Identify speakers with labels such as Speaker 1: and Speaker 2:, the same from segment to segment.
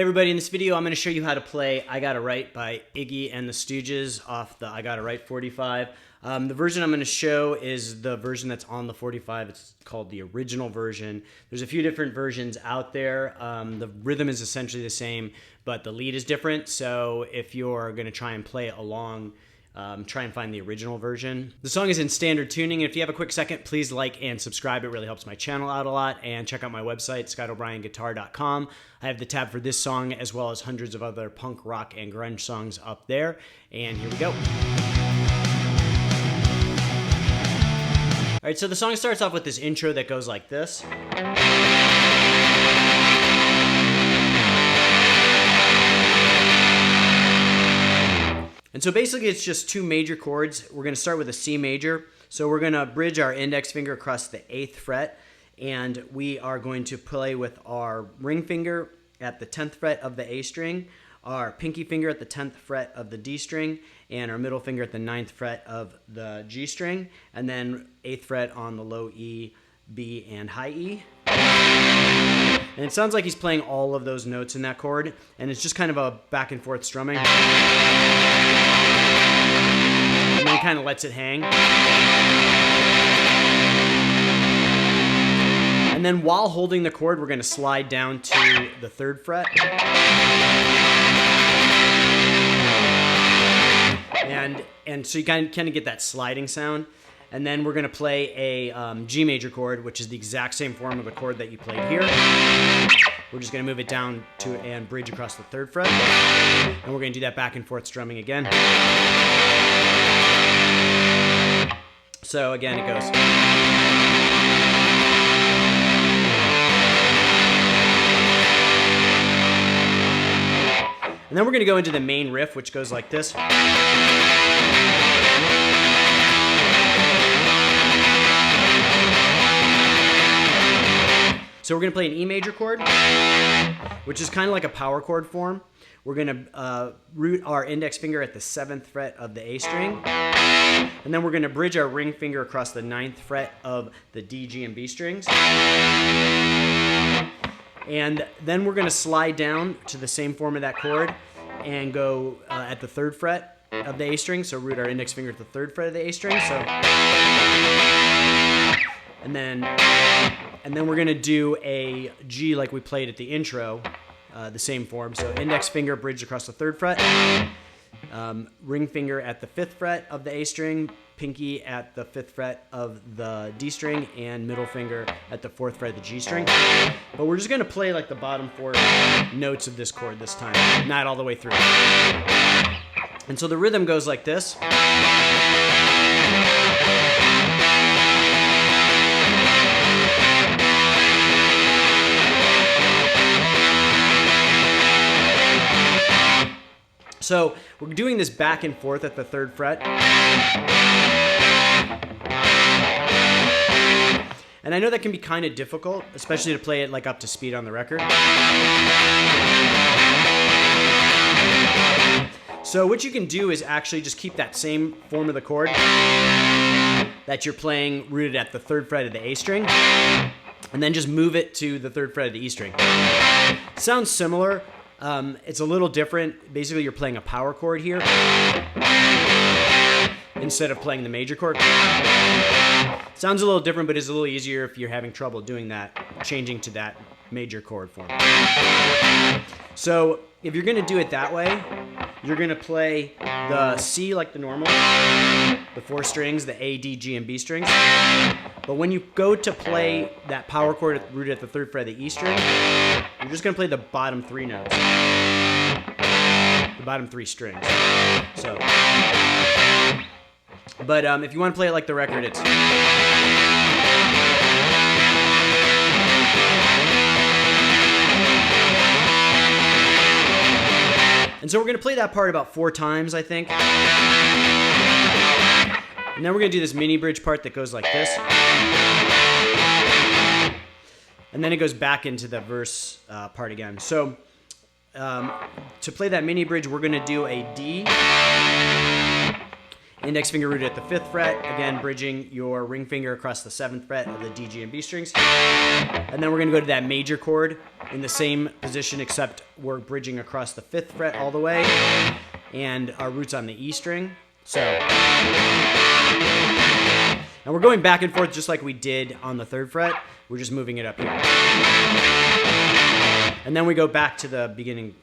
Speaker 1: everybody, in this video I'm going to show you how to play I Got It Right by Iggy and the Stooges off the I Got It Right 45. The version I'm going to show is the version that's on the 45. It's called the original version. There's a few different versions out there. The rhythm is essentially the same, but the lead is different. So if you're going to try and play it along, try and find the original version. The song is in standard tuning. If you have a quick second, please like and subscribe. It really helps my channel out a lot. And check out my website, scottobryanguitar.com. I have the tab for this song as well as hundreds of other punk, rock, and grunge songs up there. And here we go. All right, so the song starts off with this intro that goes like this. And so basically it's just two major chords. We're going to start with a C major. So we're going to bridge our index finger across the 8th fret, and we are going to play with our ring finger at the 10th fret of the A string, our pinky finger at the 10th fret of the D string, and our middle finger at the 9th fret of the G string, and then 8th fret on the low E, B, and high E. And it sounds like he's playing all of those notes in that chord, and it's just kind of a back and forth strumming. And then he kind of lets it hang. And then while holding the chord, we're going to slide down to the 3rd fret. And so you kind of get that sliding sound. And then we're going to play a G major chord, which is the exact same form of the chord that you played here. We're just going to move it down to and bridge across the 3rd fret. And we're going to do that back and forth strumming again. So again, it goes. And then we're going to go into the main riff, which goes like this. So we're going to play an E major chord, which is kind of like a power chord form. We're going to root our index finger at the 7th fret of the A string. And then we're going to bridge our ring finger across the 9th fret of the D, G, and B strings. And then we're going to slide down to the same form of that chord and go at the 3rd fret of the A string. So root our index finger at the 3rd fret of the A string. So, and then we're going to do a G like we played at the intro, the same form. So index finger bridged across the 3rd fret, ring finger at the 5th fret of the A string, pinky at the 5th fret of the D string, and middle finger at the 4th fret of the G string. But we're just going to play like the bottom 4 notes of this chord this time, not all the way through. And so the rhythm goes like this. So we're doing this back and forth at the 3rd fret. And I know that can be kind of difficult, especially to play it like up to speed on the record. So what you can do is actually just keep that same form of the chord that you're playing rooted at the 3rd fret of the A string, and then just move it to the 3rd fret of the E string. Sounds similar. It's a little different. Basically, you're playing a power chord here instead of playing the major chord. Sounds a little different, but it's a little easier if you're having trouble doing that, changing to that major chord form. So if you're going to do it that way, you're going to play the C like the normal, the 4 strings, the A, D, G, and B strings. But when you go to play that power chord rooted at the 3rd fret of the E string, you're just going to play the bottom 3 notes, the bottom 3 strings. So, but if you want to play it like the record, it's. And so we're going to play that part about 4 times, I think. And then we're going to do this mini bridge part that goes like this. And then it goes back into the verse part again. So to play that mini bridge, we're going to do a D, Index finger rooted at the 5th fret, again bridging your ring finger across the 7th fret of the D, G, and B strings. And then we're going to go to that major chord in the same position, except we're bridging across the 5th fret all the way, and our root's on the E string. So, and we're going back and forth just like we did on the 3rd fret. We're just moving it up here. And then we go back to the beginning.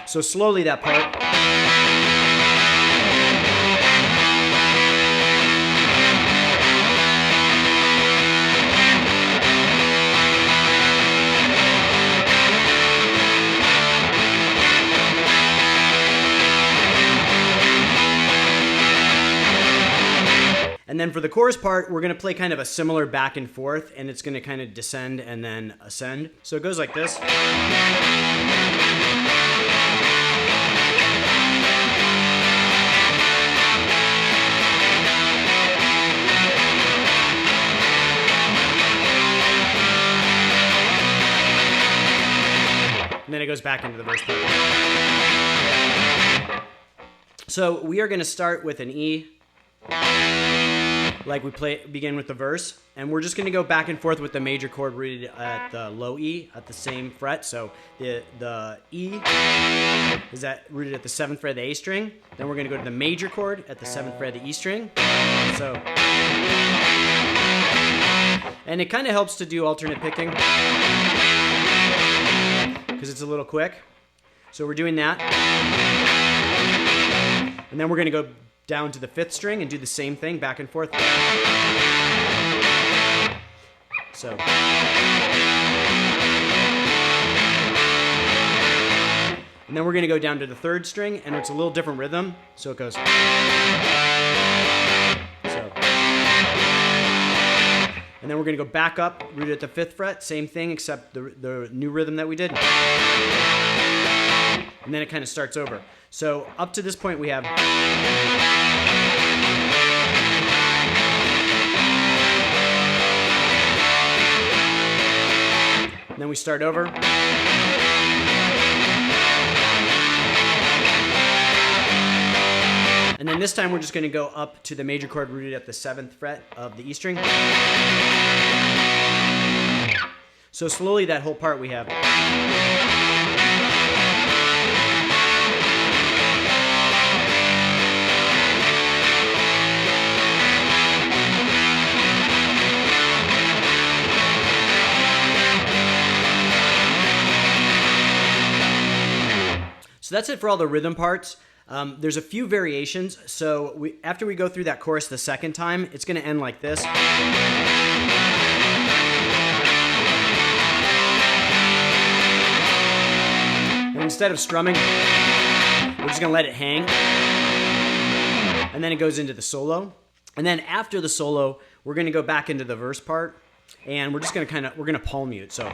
Speaker 1: So slowly that part. And then for the chorus part, we're going to play kind of a similar back and forth, and it's going to kind of descend and then ascend. So it goes like this. And then it goes back into the verse part. So we are going to start with an E, like we begin with the verse, and we're just going to go back and forth with the major chord rooted at the low E at the same fret. So the E is rooted at the 7th fret of the A string. Then we're going to go to the major chord at the 7th fret of the E string. So, and it kind of helps to do alternate picking because it's a little quick. So we're doing that. And then we're going to go down to the 5th string and do the same thing, back and forth. So. And then we're going to go down to the 3rd string, and it's a little different rhythm. So it goes. So. And then we're going to go back up, rooted at the 5th fret, same thing, except the new rhythm that we did. And then it kind of starts over. So up to this point we have. And then we start over. And then this time we're just going to go up to the major chord rooted at the 7th fret of the E string. So slowly that whole part we have. So that's it for all the rhythm parts. There's a few variations. So after we go through that chorus the second time, it's going to end like this. And instead of strumming, we're just going to let it hang. And then it goes into the solo. And then after the solo, we're going to go back into the verse part. And we're just going to we're going to palm mute. So.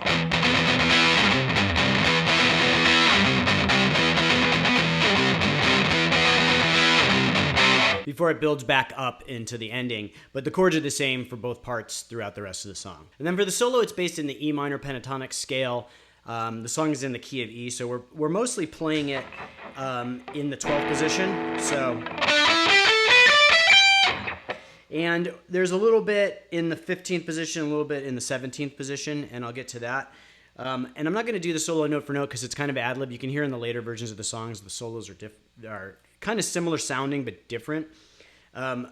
Speaker 1: Before it builds back up into the ending. But the chords are the same for both parts throughout the rest of the song. And then for the solo, it's based in the E minor pentatonic scale. The song is in the key of E, so we're mostly playing it in the 12th position. So, and there's a little bit in the 15th position, a little bit in the 17th position, and I'll get to that. And I'm not going to do the solo note for note because it's kind of ad lib. You can hear in the later versions of the songs the solos are kind of similar sounding but different.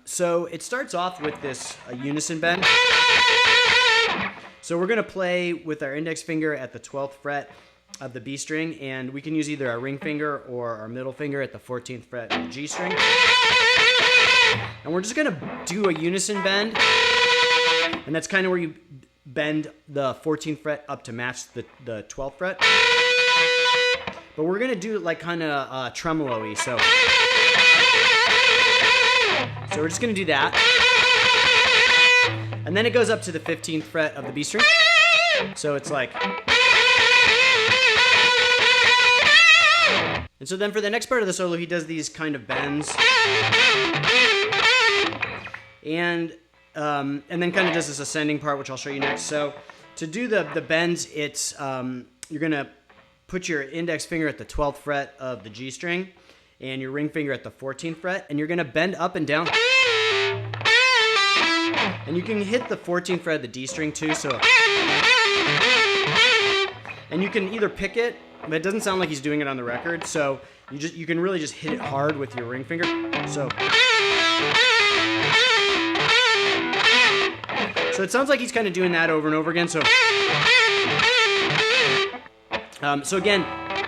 Speaker 1: So it starts off with this unison bend. So we're going to play with our index finger at the 12th fret of the B string, and we can use either our ring finger or our middle finger at the 14th fret of the G string. And we're just going to do a unison bend, and that's kind of where you bend the 14th fret up to match the 12th fret. But we're going to do it like kind of tremolo-y, so we're just going to do that. And then it goes up to the 15th fret of the B string. So it's like. And so then for the next part of the solo, he does these kind of bends. and then kind of does this ascending part, which I'll show you next. So to do the bends, it's you're gonna put your index finger at the 12th fret of the G string and your ring finger at the 14th fret, and you're gonna bend up and down. And you can hit the 14th fret of the D string too, so. And you can either pick it, but it doesn't sound like he's doing it on the record, so you can really just hit it hard with your ring finger. So it sounds like he's kind of doing that over and over again. So again,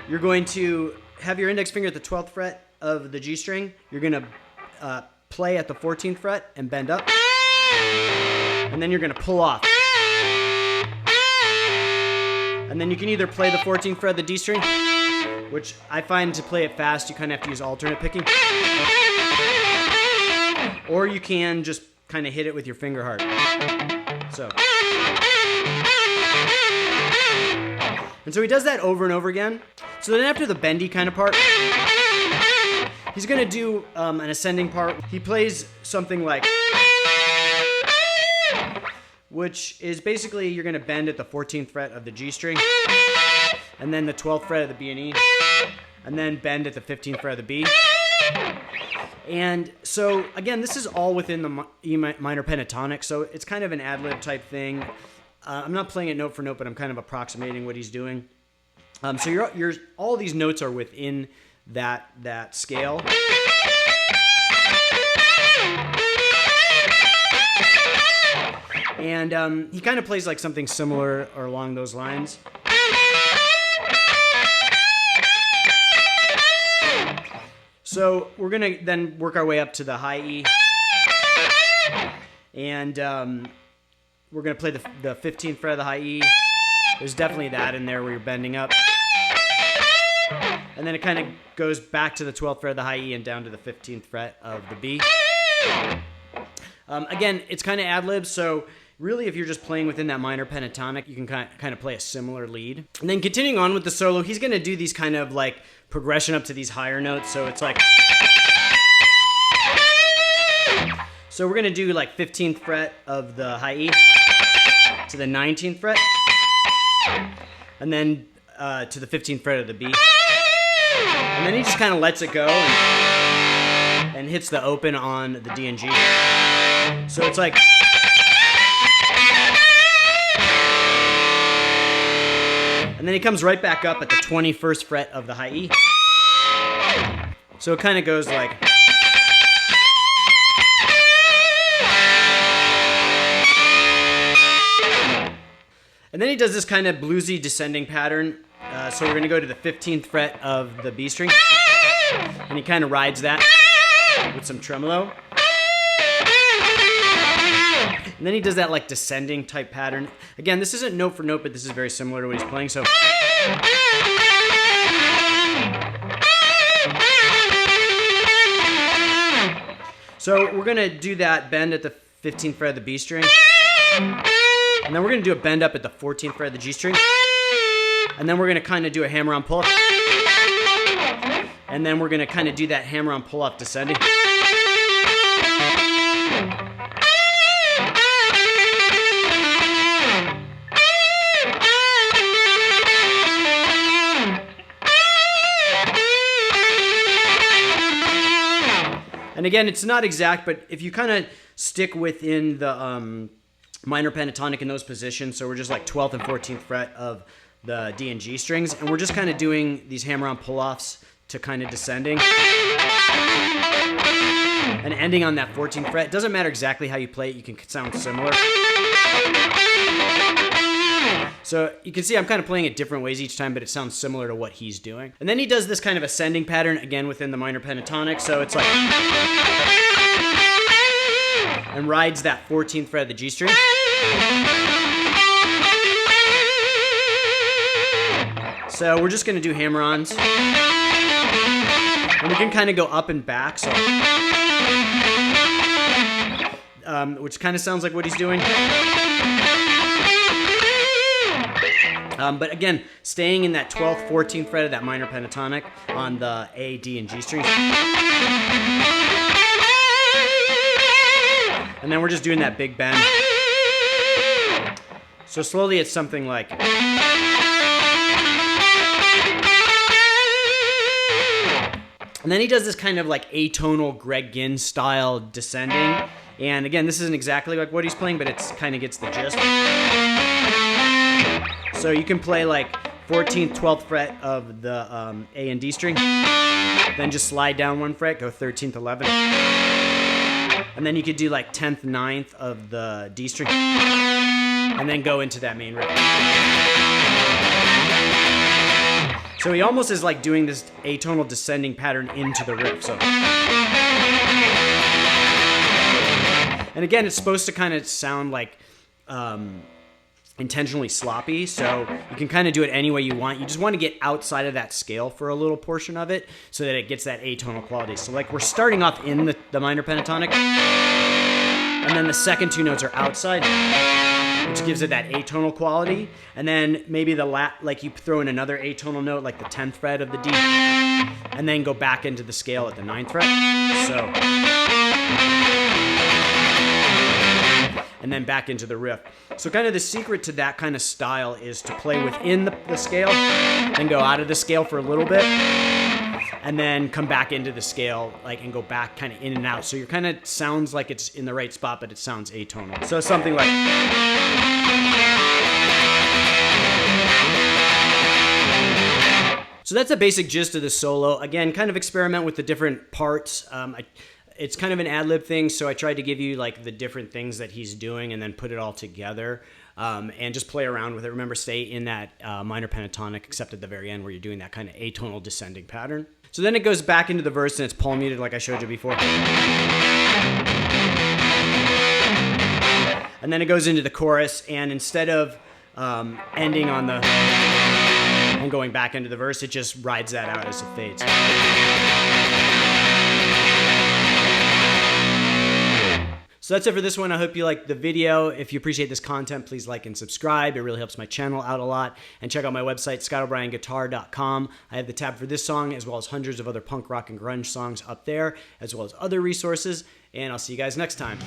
Speaker 1: you're going to have your index finger at the 12th fret of the G string. You're going to play at the 14th fret and bend up. And then you're going to pull off. And then you can either play the 14th fret of the D string, which I find to play it fast, you kind of have to use alternate picking. Or you can just kind of hit it with your finger hard. So. And so he does that over and over again. So then after the bendy kind of part, he's going to do an ascending part. He plays something like, which is basically you're going to bend at the 14th fret of the G string, and then the 12th fret of the B and E, and then bend at the 15th fret of the B. And so, again, this is all within the E minor pentatonic, so it's kind of an ad-lib type thing. I'm not playing it note for note, but I'm kind of approximating what he's doing. So all these notes are within that scale. And he kind of plays like something similar or along those lines. So we're going to then work our way up to the high E. And we're going to play the 15th fret of the high E. There's definitely that in there where you're bending up. And then it kind of goes back to the 12th fret of the high E and down to the 15th fret of the B. Again, it's kind of ad-lib, so really if you're just playing within that minor pentatonic, you can kind of play a similar lead. And then continuing on with the solo, he's going to do these kind of like progression up to these higher notes, so it's like... So we're going to do like 15th fret of the high E to the 19th fret, and then to the 15th fret of the B. And then he just kind of lets it go and hits the open on the D and G. So it's like... And then he comes right back up at the 21st fret of the high E. So it kind of goes like... And then he does this kind of bluesy descending pattern. So we're going to go to the 15th fret of the B string. And he kind of rides that with some tremolo. And then he does that like descending type pattern. Again, this isn't note for note, but this is very similar to what he's playing. So we're going to do that bend at the 15th fret of the B string. And then we're going to do a bend up at the 14th fret of the G string. And then we're going to kind of do a hammer-on pull-up. And then we're going to kind of do that hammer-on pull-up descending. And again, it's not exact, but if you kind of stick within the minor pentatonic in those positions, so we're just like 12th and 14th fret of the D and G strings, and we're just kind of doing these hammer-on pull-offs to kind of descending. And ending on that 14th fret. It doesn't matter exactly how you play it, you can sound similar. So you can see I'm kind of playing it different ways each time, but it sounds similar to what he's doing. And then he does this kind of ascending pattern, again within the minor pentatonic, so it's like... And rides that 14th fret of the G string. So we're just going to do hammer-ons. And we can kind of go up and back, so... which kind of sounds like what he's doing. But again, staying in that 12th, 14th fret of that minor pentatonic on the A, D, and G strings. And then we're just doing that big bend. So slowly it's something like... And then he does this kind of like atonal Greg Ginn style descending. And again, this isn't exactly like what he's playing, but it's kind of gets the gist. So you can play like 14th, 12th fret of the A and D string. Then just slide down one fret, go 13th, 11th. And then you could do like 10th, 9th of the D string. And then go into that main riff. So he almost is like doing this atonal descending pattern into the riff. So, and again, it's supposed to kind of sound like intentionally sloppy. So you can kind of do it any way you want. You just want to get outside of that scale for a little portion of it so that it gets that atonal quality. So like we're starting off in the minor pentatonic, and then the second two notes are outside, which gives it that atonal quality. And then maybe like you throw in another atonal note, like the 10th fret of the D, and then go back into the scale at the 9th fret. So, and then back into the riff. So kind of the secret to that kind of style is to play within the scale, then go out of the scale for a little bit, and then come back into the scale, like, and go back kind of in and out. So you're kind of sounds like it's in the right spot, but it sounds atonal. So something like... So that's a basic gist of the solo. Again, kind of experiment with the different parts. It's kind of an ad-lib thing, so I tried to give you like the different things that he's doing and then put it all together and just play around with it. Remember, stay in that minor pentatonic, except at the very end where you're doing that kind of atonal descending pattern. So then it goes back into the verse and it's palm muted like I showed you before. And then it goes into the chorus, and instead of ending on the... and going back into the verse, it just rides that out as it fades. So that's it for this one. I hope you liked the video. If you appreciate this content, please like and subscribe. It really helps my channel out a lot. And check out my website, scottobryanguitar.com. I have the tab for this song, as well as hundreds of other punk rock and grunge songs up there, as well as other resources. And I'll see you guys next time.